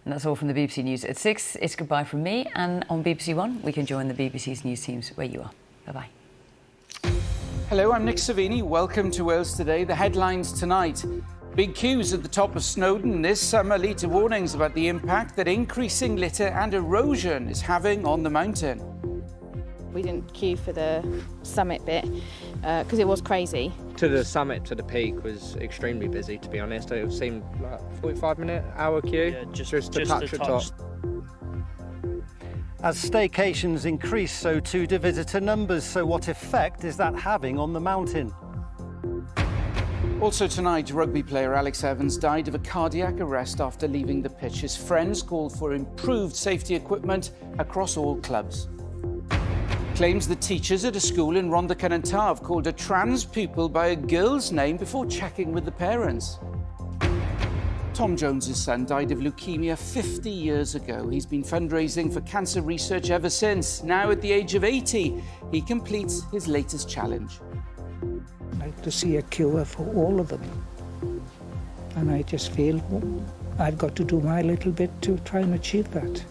And that's all from the BBC News at 6. It's goodbye from me, and on BBC One, we can join the BBC's news teams where you are. Bye-bye. Hello, I'm Nick Servini. Welcome to Wales Today. The headlines tonight. Big queues at the top of Snowdon this summer lead to warnings about the impact that increasing litter and erosion is having on the mountain. We didn't queue for the summit bit because it was crazy. To the summit, to the peak, was extremely busy, to be honest. It seemed like a 45-minute, hour queue, yeah, just to touch the top. As staycations increase, so too do visitor numbers. So what effect is that having on the mountain? Also tonight, rugby player Alex Evans died of a cardiac arrest after leaving the pitch. His friends called for improved safety equipment across all clubs. Claims that teachers at a school in Rhondda-Cynon-Taf called a trans pupil by a girl's name before checking with the parents. Tom Jones's son died of leukemia 50 years ago. He's been fundraising for cancer research ever since. Now, at the age of 80, he completes his latest challenge. I'd like to see a cure for all of them. And I just feel I've got to do my little bit to try and achieve that.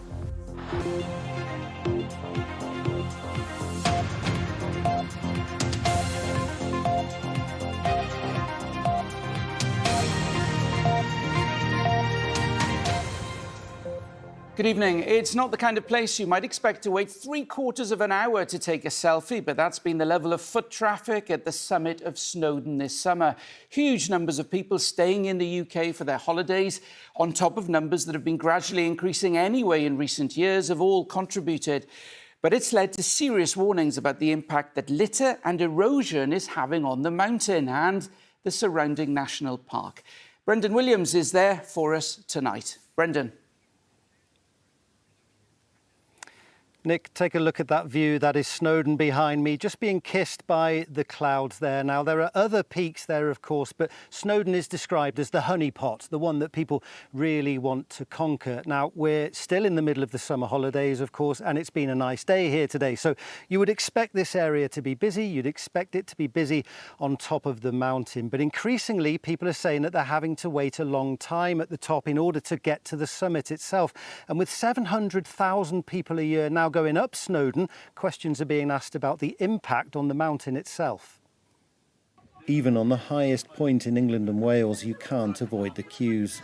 Good evening. It's not the kind of place you might expect to wait 3/4 of an hour to take a selfie, but that's been the level of foot traffic at the summit of Snowdon this summer. Huge numbers of people staying in the UK for their holidays, on top of numbers that have been gradually increasing anyway in recent years, have all contributed. But it's led to serious warnings about the impact that litter and erosion is having on the mountain and the surrounding national park. Brendan Williams is there for us tonight. Brendan. Nick, take a look at that view. That is Snowdon behind me, just being kissed by the clouds there. Now, there are other peaks there, of course, but Snowdon is described as the honeypot, the one that people really want to conquer. Now, we're still in the middle of the summer holidays, of course, and it's been a nice day here today. So you would expect this area to be busy. You'd expect it to be busy on top of the mountain. But increasingly, people are saying that they're having to wait a long time at the top in order to get to the summit itself. And with 700,000 people a year now going up Snowdon, questions are being asked about the impact on the mountain itself. Even on the highest point in England and Wales, you can't avoid the queues.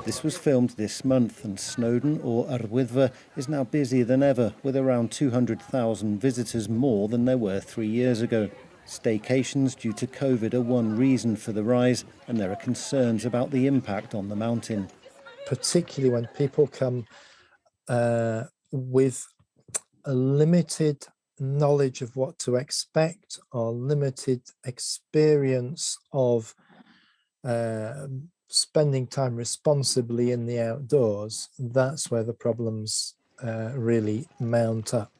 This was filmed this month, and Snowdon, or Yr Wyddfa, is now busier than ever, with around 200,000 visitors more than there were 3 years ago. Staycations due to COVID are one reason for the rise, and there are concerns about the impact on the mountain. Particularly when people come with a limited knowledge of what to expect or limited experience of spending time responsibly in the outdoors, that's where the problems really mount up.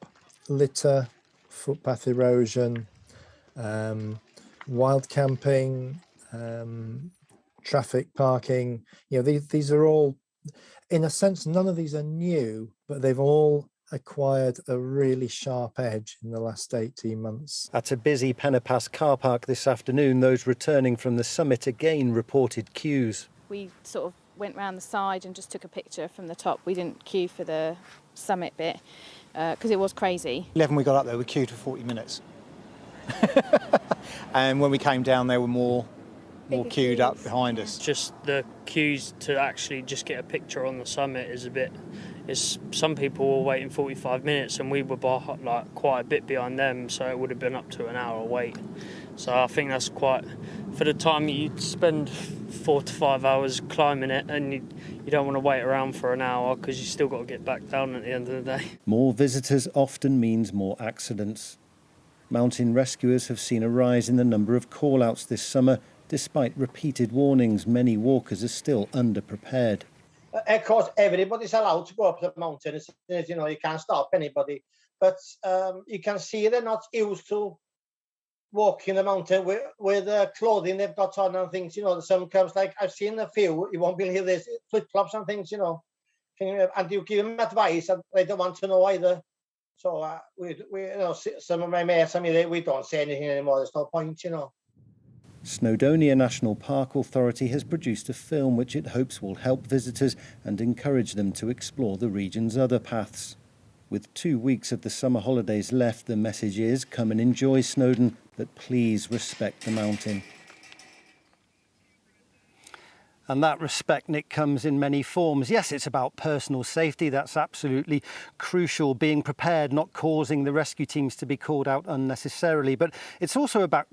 Litter, footpath erosion, wild camping, traffic parking, these are all, in a sense, none of these are new, but they've all acquired a really sharp edge in the last 18 months. At a busy Pennepass car park this afternoon, those returning from the summit again reported queues. We sort of went round the side and just took a picture from the top. We didn't queue for the summit bit because it was crazy. 11 we got up there, we queued for 40 minutes. And when we came down, there were more queued up behind us. Just the queues to actually just get a picture on the summit is some people were waiting 45 minutes and we were quite a bit behind them, so it would have been up to an hour wait. So I think that's quite, for the time you'd spend 4 to 5 hours climbing it, and you don't want to wait around for an hour because you still got to get back down at the end of the day. More visitors often means more accidents. Mountain rescuers have seen a rise in the number of call-outs this summer. Despite repeated warnings, many walkers are still underprepared. Of course, everybody's allowed to go up the mountain. You can't stop anybody. But you can see they're not used to walking the mountain with clothing they've got on and things. Some comes, like I've seen a few, you won't believe this, flip-flops and things, And you give them advice and they don't want to know either. So we some of my mates, we don't say anything anymore. There's no point, Snowdonia National Park Authority has produced a film which it hopes will help visitors and encourage them to explore the region's other paths. With 2 weeks of the summer holidays left, the message is, come and enjoy Snowdon, but please respect the mountain. And that respect, Nick, comes in many forms. Yes, it's about personal safety. That's absolutely crucial. Being prepared, not causing the rescue teams to be called out unnecessarily. But it's also about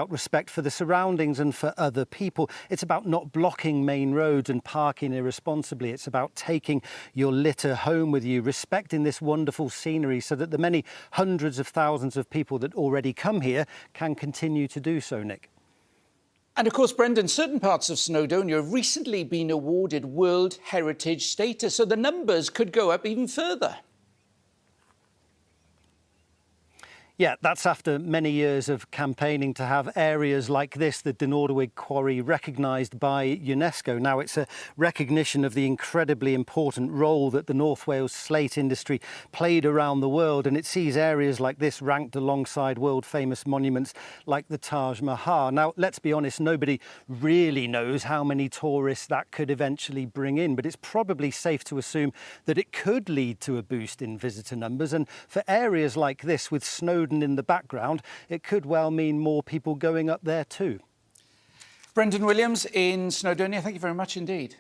respect for the surroundings and for other people. It's about not blocking main roads and parking irresponsibly. It's about taking your litter home with you, respecting this wonderful scenery so that the many hundreds of thousands of people that already come here can continue to do so, Nick. And of course, Brendan, certain parts of Snowdonia have recently been awarded World Heritage status, so the numbers could go up even further. Yeah, that's after many years of campaigning to have areas like this, the Dinorwig Quarry, recognised by UNESCO. Now, it's a recognition of the incredibly important role that the North Wales slate industry played around the world, and it sees areas like this ranked alongside world-famous monuments like the Taj Mahal. Now, let's be honest, nobody really knows how many tourists that could eventually bring in, but it's probably safe to assume that it could lead to a boost in visitor numbers, and for areas like this with Snowdon in the background, it could well mean more people going up there too. Brendan Williams in Snowdonia, thank you very much indeed.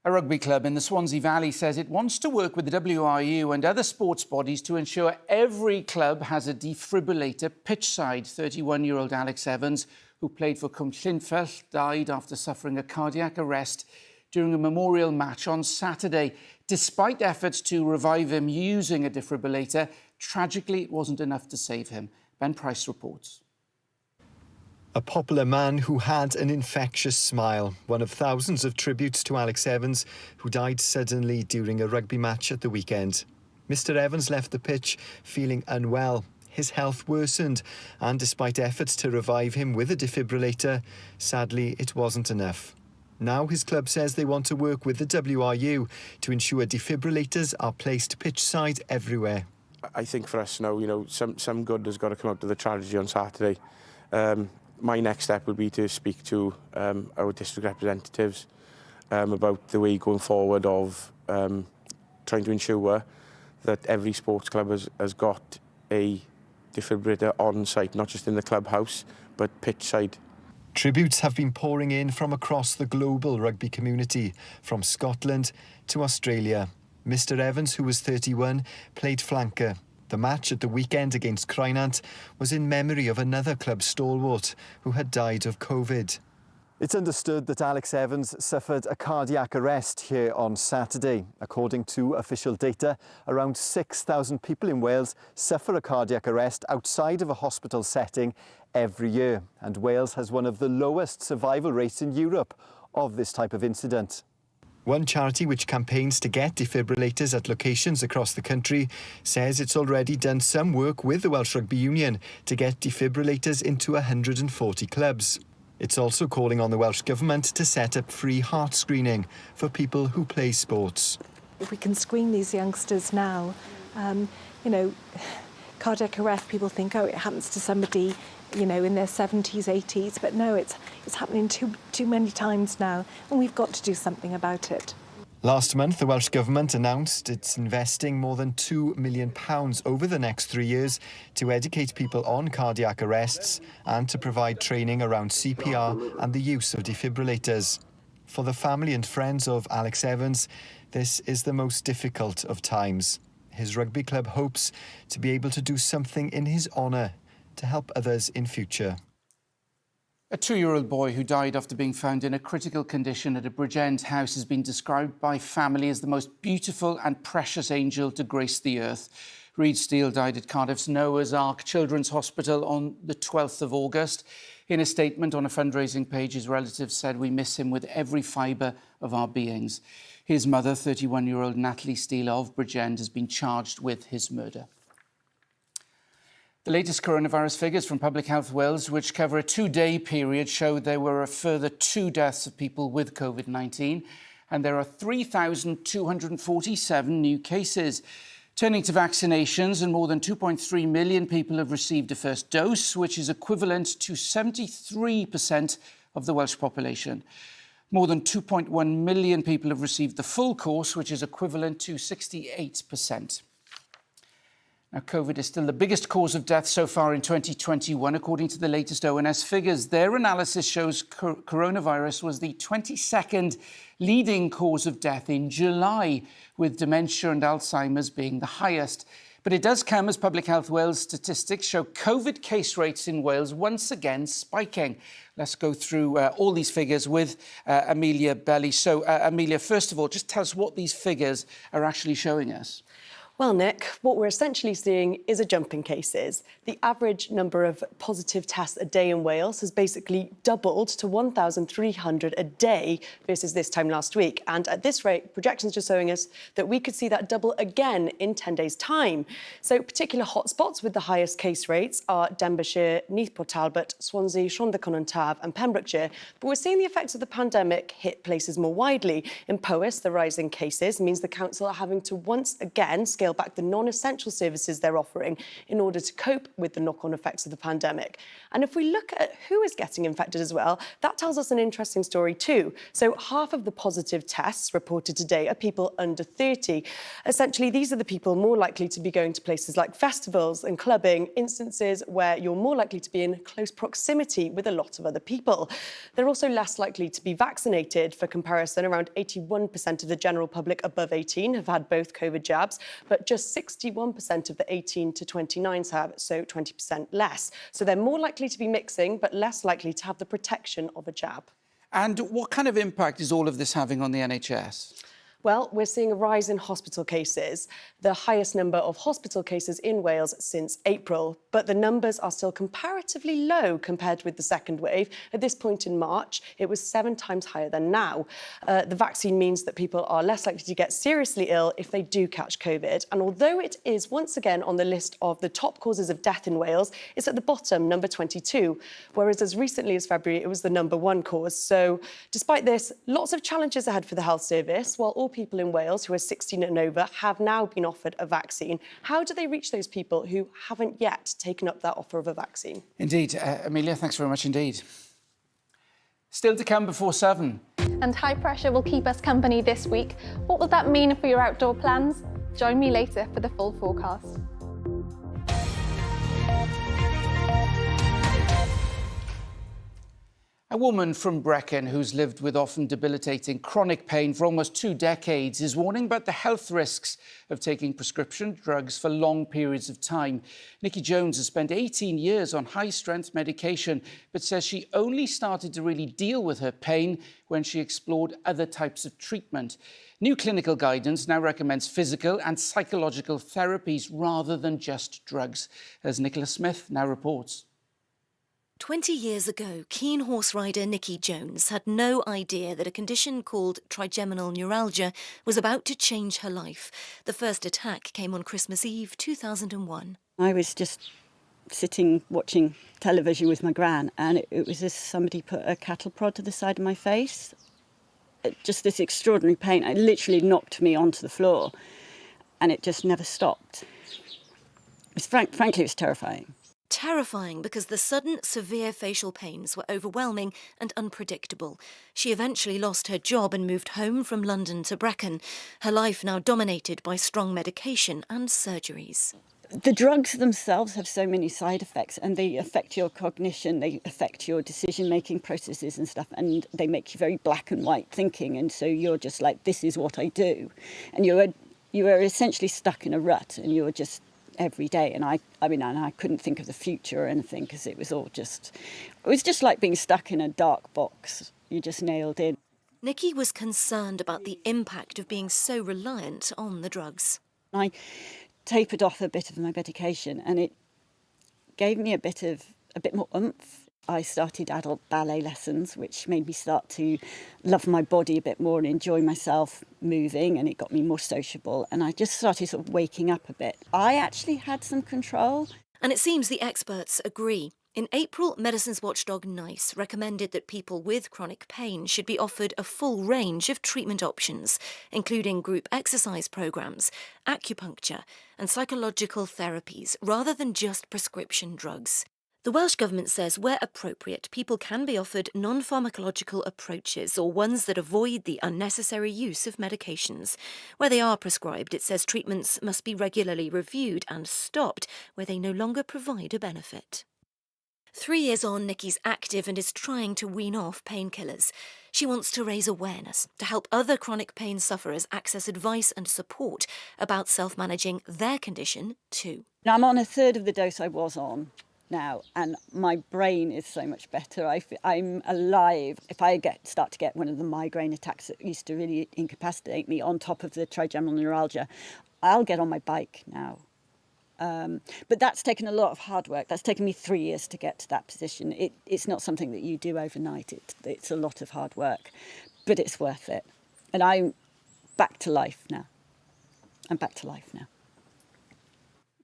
A rugby club in the Swansea Valley says it wants to work with the WRU and other sports bodies to ensure every club has a defibrillator pitchside. 31-year-old Alex Evans, who played for Cwm Llynfell, died after suffering a cardiac arrest during a memorial match on Saturday. Despite efforts to revive him using a defibrillator, tragically, it wasn't enough to save him. Ben Price reports. A popular man who had an infectious smile, one of thousands of tributes to Alex Evans, who died suddenly during a rugby match at the weekend. Mr. Evans left the pitch feeling unwell. His health worsened, and despite efforts to revive him with a defibrillator, sadly, it wasn't enough. Now his club says they want to work with the WRU to ensure defibrillators are placed pitchside everywhere. I think for us now, you know, some good has got to come out of the tragedy on Saturday. My next step will be to speak to our district representatives about the way going forward of trying to ensure that every sports club has got a defibrillator on site, not just in the clubhouse, but pitchside. Tributes have been pouring in from across the global rugby community, from Scotland to Australia. Mr. Evans, who was 31, played flanker. The match at the weekend against Crynant was in memory of another club stalwart who had died of COVID. It's understood that Alex Evans suffered a cardiac arrest here on Saturday. According to official data, around 6,000 people in Wales suffer a cardiac arrest outside of a hospital setting every year, and Wales has one of the lowest survival rates in Europe of this type of incident. One charity which campaigns to get defibrillators at locations across the country says it's already done some work with the Welsh Rugby Union to get defibrillators into 140 clubs. It's also calling on the Welsh Government to set up free heart screening for people who play sports. If we can screen these youngsters now, you know, cardiac arrest, people think, oh, it happens to somebody, you know, in their 70s, 80s, but no, it's happening too many times now, and we've got to do something about it. Last month, the Welsh Government announced it's investing more than £2 million over the next 3 years to educate people on cardiac arrests and to provide training around CPR and the use of defibrillators. For the family and friends of Alex Evans, this is the most difficult of times. His rugby club hopes to be able to do something in his honour to help others in future. A 2-year-old boy who died after being found in a critical condition at a Bridgend house has been described by family as the most beautiful and precious angel to grace the earth. Reid Steele died at Cardiff's Noah's Ark Children's Hospital on the 12th of August. In a statement on a fundraising page, his relatives said, "We miss him with every fibre of our beings." His mother, 31-year-old Natalie Steele of Bridgend, has been charged with his murder. The latest coronavirus figures from Public Health Wales, which cover a 2-day period, show there were a further 2 deaths of people with COVID-19, and there are 3,247 new cases. Turning to vaccinations, and more than 2.3 million people have received a first dose, which is equivalent to 73% of the Welsh population. More than 2.1 million people have received the full course, which is equivalent to 68%. Now, COVID is still the biggest cause of death so far in 2021, according to the latest ONS figures. Their analysis shows coronavirus was the 22nd leading cause of death in July, with dementia and Alzheimer's being the highest. But it does come as Public Health Wales statistics show COVID case rates in Wales once again spiking. Let's go through all these figures with Amelia Belly. So, Amelia, first of all, just tell us what these figures are actually showing us. Well, Nick, what we're essentially seeing is a jump in cases. The average number of positive tests a day in Wales has basically doubled to 1,300 a day versus this time last week. And at this rate, projections are showing us that we could see that double again in 10 days' time. So particular hotspots with the highest case rates are Denbighshire, Neath Port Talbot, Swansea, Rhondda-Cynon-Taf and Pembrokeshire. But we're seeing the effects of the pandemic hit places more widely. In Powys, the rise in cases means the council are having to once again scale back the non-essential services they're offering in order to cope with the knock-on effects of the pandemic. And if we look at who is getting infected as well, that tells us an interesting story too. So half of the positive tests reported today are people under 30. Essentially, these are the people more likely to be going to places like festivals and clubbing, instances where you're more likely to be in close proximity with a lot of other people. They're also less likely to be vaccinated. For comparison, around 81% of the general public above 18 have had both COVID jabs, but just 61% of the 18 to 29s have, so 20% less. So they're more likely to be mixing, but less likely to have the protection of a jab. And what kind of impact is all of this having on the NHS? Well, we're seeing a rise in hospital cases, the highest number of hospital cases in Wales since April. But the numbers are still comparatively low compared with the second wave. At this point in March, it was 7 times higher than now. The vaccine means that people are less likely to get seriously ill if they do catch COVID. And although it is once again on the list of the top causes of death in Wales, it's at the bottom, number 22, whereas as recently as February, it was the number 1 cause. So despite this, lots of challenges ahead for the health service, while all people in Wales who are 16 and over have now been offered a vaccine. How do they reach those people who haven't yet taken up that offer of a vaccine? Indeed. Amelia, thanks very much indeed. Still to come before 7. And high pressure will keep us company this week. What will that mean for your outdoor plans? Join me later for the full forecast. A woman from Brecon who's lived with often debilitating chronic pain for almost 2 decades is warning about the health risks of taking prescription drugs for long periods of time. Nikki Jones has spent 18 years on high-strength medication, but says she only started to really deal with her pain when she explored other types of treatment. New clinical guidance now recommends physical and psychological therapies rather than just drugs, as Nicola Smith now reports. 20 years ago, keen horse rider Nikki Jones had no idea that a condition called trigeminal neuralgia was about to change her life. The first attack came on Christmas Eve 2001. I was just sitting watching television with my gran, and it was as somebody put a cattle prod to the side of my face. Just this extraordinary pain. It literally knocked me onto the floor, and it just never stopped. Frankly, it was terrifying. Terrifying because the sudden, severe facial pains were overwhelming and unpredictable. She eventually lost her job and moved home from London to Brecon, her life now dominated by strong medication and surgeries. The drugs themselves have so many side effects, and they affect your cognition, they affect your decision-making processes and stuff, and they make you very black and white thinking, and so you're just like, this is what I do. And you are essentially stuck in a rut, and you're just every day, and I couldn't think of the future or anything because it was just like being stuck in a dark box. You just nailed in. Nikki was concerned about the impact of being so reliant on the drugs. I tapered off a bit of my medication, and it gave me a bit more oomph. I started adult ballet lessons, which made me start to love my body a bit more and enjoy myself moving, and it got me more sociable, and I just started sort of waking up a bit. I actually had some control. And it seems the experts agree. In April, medicines watchdog NICE recommended that people with chronic pain should be offered a full range of treatment options, including group exercise programmes, acupuncture and psychological therapies, rather than just prescription drugs. The Welsh Government says where appropriate, people can be offered non-pharmacological approaches or ones that avoid the unnecessary use of medications. Where they are prescribed, it says treatments must be regularly reviewed and stopped where they no longer provide a benefit. 3 years on, Nikki's active and is trying to wean off painkillers. She wants to raise awareness to help other chronic pain sufferers access advice and support about self-managing their condition too. Now, I'm on a third of the dose I was on now, and my brain is so much better. I'm alive. If I start to get one of the migraine attacks that used to really incapacitate me on top of the trigeminal neuralgia, I'll get on my bike now. But that's taken a lot of hard work. That's taken me 3 years to get to that position. It's not something that you do overnight. It's a lot of hard work, but it's worth it. And I'm back to life now. I'm back to life now.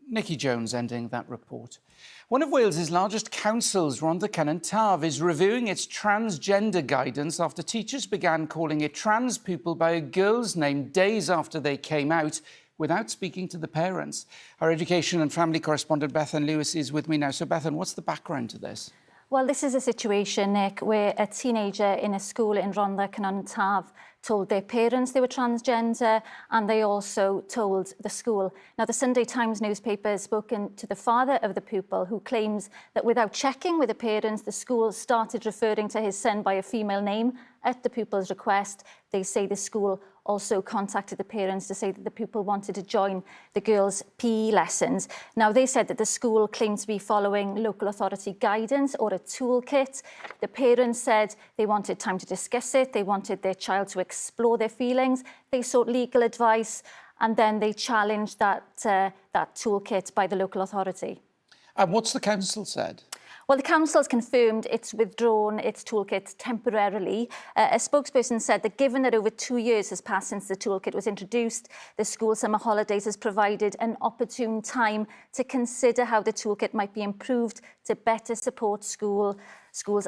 Nikki Jones ending that report. One of Wales's largest councils, Rhondda Cynon Taf, is reviewing its transgender guidance after teachers began calling it trans pupil by a girl's name days after they came out, without speaking to the parents. Our education and family correspondent Bethan Lewis is with me now. So Bethan, what's the background to this? Well, this is a situation, Nick, where a teenager in a school in Rhondda Cynon Taf told their parents they were transgender, and they also told the school. Now, the Sunday Times newspaper has spoken to the father of the pupil, who claims that without checking with the parents, the school started referring to his son by a female name at the pupil's request. They say the school also contacted the parents to say that the pupil wanted to join the girls' PE lessons. Now, they said that the school claimed to be following local authority guidance or a toolkit. The parents said they wanted time to discuss it. They wanted their child to explore their feelings. They sought legal advice, and then they challenged that toolkit by the local authority. And what's the council said? Well, the council has confirmed it's withdrawn its toolkit temporarily. A spokesperson said that given that over 2 years has passed since the toolkit was introduced, the school summer holidays has provided an opportune time to consider how the toolkit might be improved to better support schools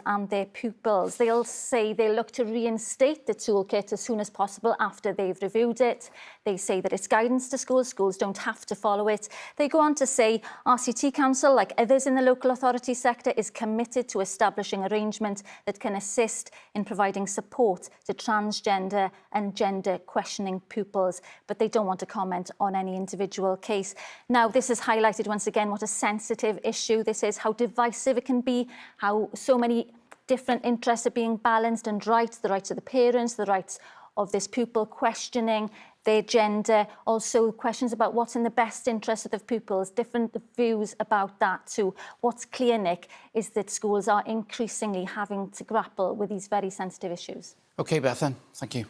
and their pupils. They'll say they look to reinstate the toolkit as soon as possible after they've reviewed it. They say that it's guidance to schools. Schools don't have to follow it. They go on to say RCT Council, like others in the local authority sector, is committed to establishing arrangements that can assist in providing support to transgender and gender questioning pupils, but they don't want to comment on any individual case. Now, this has highlighted once again what a sensitive issue this is, how divisive it can be, how so many different interests are being balanced, and the rights of the parents, the rights of this pupil questioning their gender, also questions about what's in the best interest of the pupils, different views about that too. What's clear, Nick, is that schools are increasingly having to grapple with these very sensitive issues. OK, Bethan, thank you.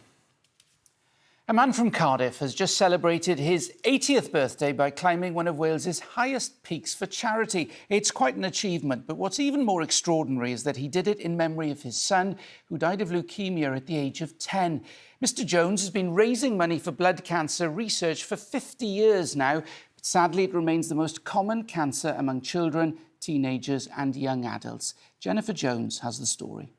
A man from Cardiff has just celebrated his 80th birthday by climbing one of Wales's highest peaks for charity. It's quite an achievement, but what's even more extraordinary is that he did it in memory of his son, who died of leukemia at the age of 10. Mr. Jones has been raising money for blood cancer research for 50 years now, but sadly it remains the most common cancer among children, teenagers and young adults. Jennifer Jones has the story.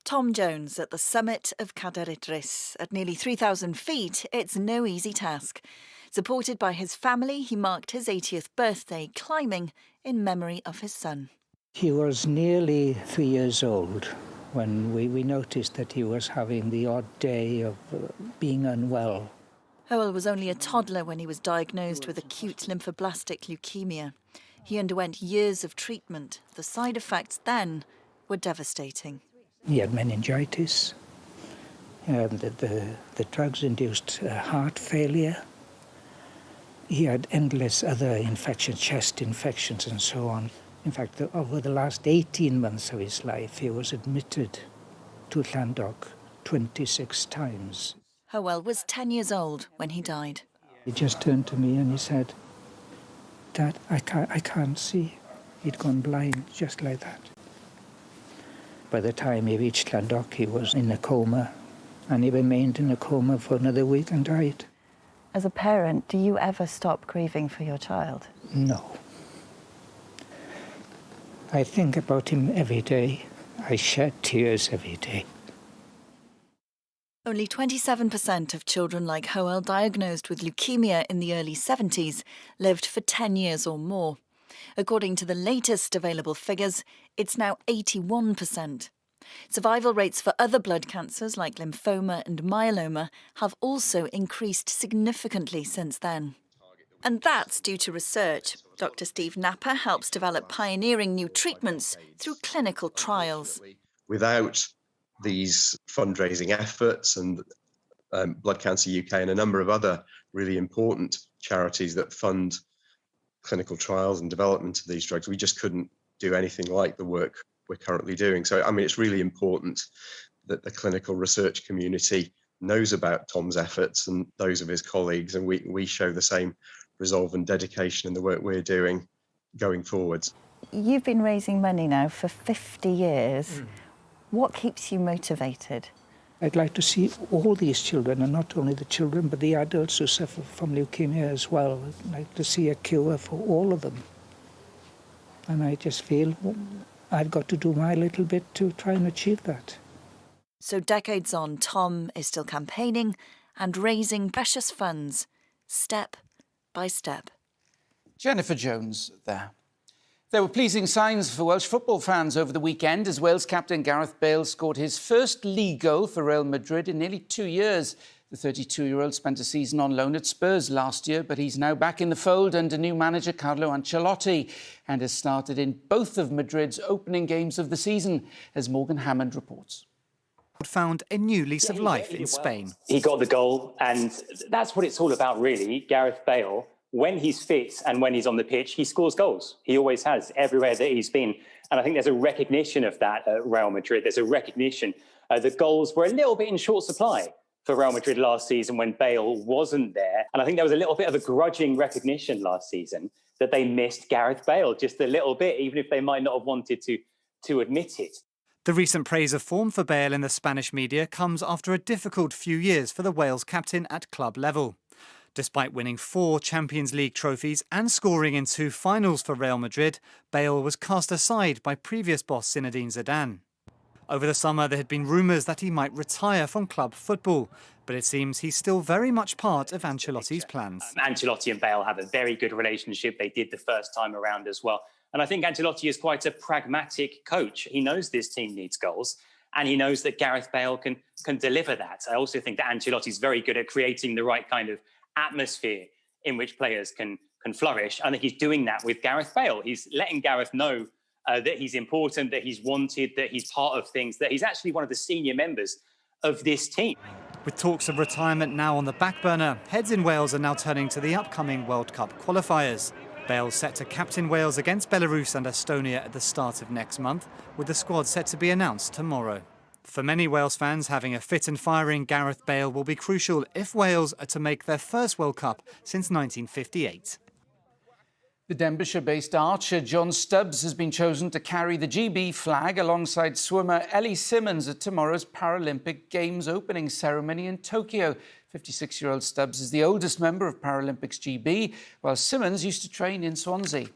Tom Jones at the summit of Cadair Idris. At nearly 3,000 feet, it's no easy task. Supported by his family, he marked his 80th birthday climbing in memory of his son. He was nearly 3 years old when we noticed that he was having the odd day of being unwell. Howell was only a toddler when he was diagnosed with acute lymphoblastic leukemia. He underwent years of treatment. The side effects then were devastating. He had meningitis, the drugs induced heart failure. He had endless other infections, chest infections and so on. In fact, over the last 18 months of his life, he was admitted to Llandoch 26 times. Howell was 10 years old when he died. He just turned to me and he said, "Dad, I can't see." He'd gone blind just like that. By the time he reached Llandoch, he was in a coma, and he remained in a coma for another week and died. As a parent, do you ever stop grieving for your child? No. I think about him every day. I shed tears every day. Only 27% of children like Hoel diagnosed with leukemia in the early 70s lived for 10 years or more. According to the latest available figures, it's now 81%. Survival rates for other blood cancers like lymphoma and myeloma have also increased significantly since then. And that's due to research. Dr. Steve Napper helps develop pioneering new treatments through clinical trials. Without these fundraising efforts and Blood Cancer UK and a number of other really important charities that fund clinical trials and development of these drugs, we just couldn't do anything like the work we're currently doing. So, I mean, it's really important that the clinical research community knows about Tom's efforts and those of his colleagues, and we show the same resolve and dedication in the work we're doing going forwards. You've been raising money now for 50 years. What keeps you motivated? I'd like to see all these children, and not only the children, but the adults who suffer from leukemia as well. I'd like to see a cure for all of them. And I just feel I've got to do my little bit to try and achieve that. So decades on, Tom is still campaigning and raising precious funds, step by step. Jennifer Jones there. There were pleasing signs for Welsh football fans over the weekend as Wales captain Gareth Bale scored his first league goal for Real Madrid in nearly 2 years. The 32-year-old spent a season on loan at Spurs last year, but he's now back in the fold under new manager Carlo Ancelotti and has started in both of Madrid's opening games of the season, as Morgan Hammond reports. Found a new lease of life in Spain. He got the goal, and that's what it's all about, really. Gareth Bale, when he's fit and when he's on the pitch, he scores goals. He always has, everywhere that he's been. And I think there's a recognition of that at Real Madrid. There's a recognition that goals were a little bit in short supply for Real Madrid last season when Bale wasn't there. And I think there was a little bit of a grudging recognition last season that they missed Gareth Bale just a little bit, even if they might not have wanted to admit it. The recent praise of form for Bale in the Spanish media comes after a difficult few years for the Wales captain at club level. Despite winning 4 Champions League trophies and scoring in 2 finals for Real Madrid, Bale was cast aside by previous boss Zinedine Zidane. Over the summer, there had been rumours that he might retire from club football, but it seems he's still very much part of Ancelotti's plans. Ancelotti and Bale have a very good relationship. They did the first time around as well. And I think Ancelotti is quite a pragmatic coach. He knows this team needs goals, and he knows that Gareth Bale can deliver that. I also think that Ancelotti is very good at creating the right kind of atmosphere in which players can flourish. I think he's doing that with Gareth Bale. He's letting Gareth know that he's important, that he's wanted, that he's part of things, that he's actually one of the senior members of this team. With talks of retirement now on the back burner, heads in Wales are now turning to the upcoming World Cup qualifiers. Bale's set to captain Wales against Belarus and Estonia at the start of next month, with the squad set to be announced tomorrow. For many Wales fans, having a fit and firing Gareth Bale will be crucial if Wales are to make their first World Cup since 1958. The Denbighshire-based archer John Stubbs has been chosen to carry the GB flag alongside swimmer Ellie Simmonds at tomorrow's Paralympic Games opening ceremony in Tokyo. 56-year-old Stubbs is the oldest member of Paralympics GB, while Simmonds used to train in Swansea.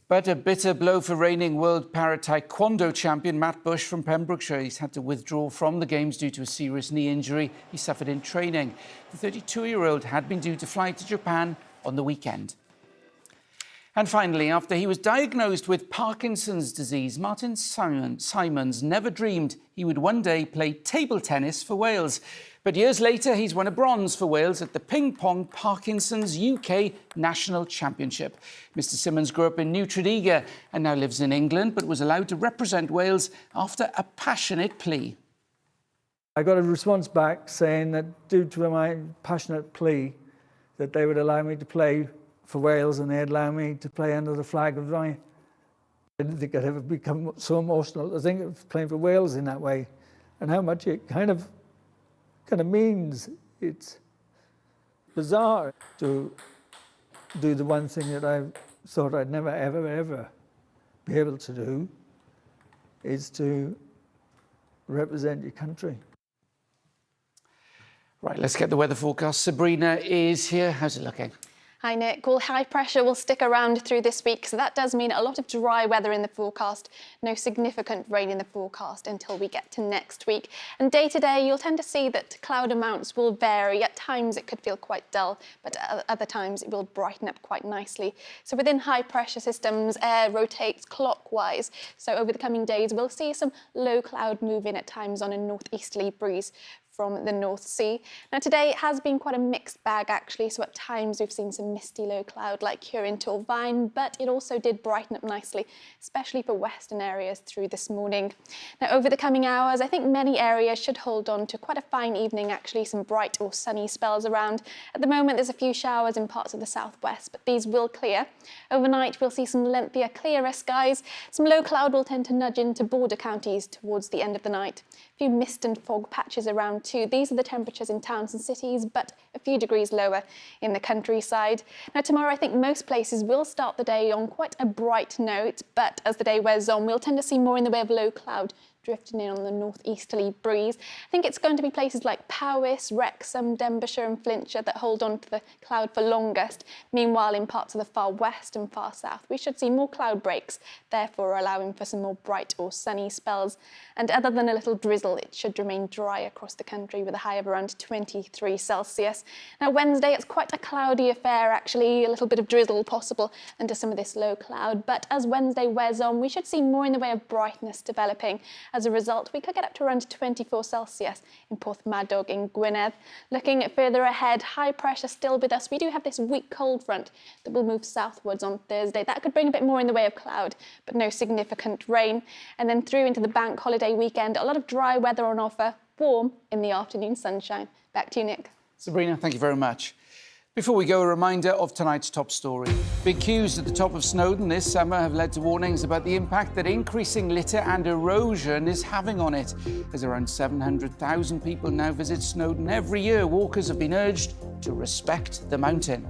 But a bitter blow for reigning World Para-Taekwondo champion Matt Bush from Pembrokeshire. He's had to withdraw from the Games due to a serious knee injury he suffered in training. The 32-year-old had been due to fly to Japan on the weekend. And finally, after he was diagnosed with Parkinson's disease, Martin Simons never dreamed he would one day play table tennis for Wales. But years later, he's won a bronze for Wales at the Ping Pong Parkinson's UK National Championship. Mr. Simons grew up in New Tredegar and now lives in England, but was allowed to represent Wales after a passionate plea. I got a response back saying that due to my passionate plea, that they would allow me to play for Wales and they'd allow me to play under the flag of I didn't think I'd ever become so emotional to think of playing for Wales in that way and how much it kind of means. It's bizarre to do the one thing that I thought I'd never, ever be able to do, is to represent your country. Right, let's get the weather forecast. Sabrina is here. How's it looking? Hi Nick. Well, high pressure will stick around through this week, so that does mean a lot of dry weather in the forecast. No significant rain in the forecast until we get to next week. And day to day, you'll tend to see that cloud amounts will vary. At times it could feel quite dull, but at other times it will brighten up quite nicely. So within high pressure systems, air rotates clockwise. So over the coming days, we'll see some low cloud move in at times on a northeasterly breeze from the North Sea. Now today it has been quite a mixed bag actually, so at times we've seen some misty low cloud like here in Torvine, but it also did brighten up nicely, especially for western areas through this morning. Now over the coming hours, I think many areas should hold on to quite a fine evening actually, some bright or sunny spells around. At the moment there's a few showers in parts of the southwest, but these will clear. Overnight we'll see some lengthier, clearer skies. Some low cloud will tend to nudge into border counties towards the end of the night. A few mist and fog patches around too. These are the temperatures in towns and cities, but a few degrees lower in the countryside. Now tomorrow I think most places will start the day on quite a bright note, but as the day wears on we'll tend to see more in the way of low cloud drifting in on the northeasterly breeze. I think it's going to be places like Powys, Wrexham, Denbighshire and Flintshire that hold on to the cloud for longest. Meanwhile, in parts of the far west and far south, we should see more cloud breaks, therefore allowing for some more bright or sunny spells. And other than a little drizzle, it should remain dry across the country with a high of around 23 Celsius. Now Wednesday, it's quite a cloudy affair actually, a little bit of drizzle possible under some of this low cloud. But as Wednesday wears on, we should see more in the way of brightness developing. As a result, we could get up to around 24 Celsius in Porthmadog in Gwynedd. Looking further ahead, high pressure still with us. We do have this weak cold front that will move southwards on Thursday. That could bring a bit more in the way of cloud, but no significant rain. And then through into the bank holiday weekend, a lot of dry weather on offer, warm in the afternoon sunshine. Back to you, Nick. Sabrina, thank you very much. Before we go, a reminder of tonight's top story. Big queues at the top of Snowdon this summer have led to warnings about the impact that increasing litter and erosion is having on it. As around 700,000 people now visit Snowdon every year, walkers have been urged to respect the mountain.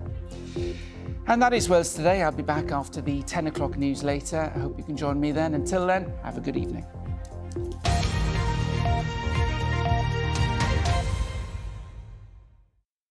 And that is Wales Today. I'll be back after the 10 o'clock news later. I hope you can join me then. Until then, have a good evening.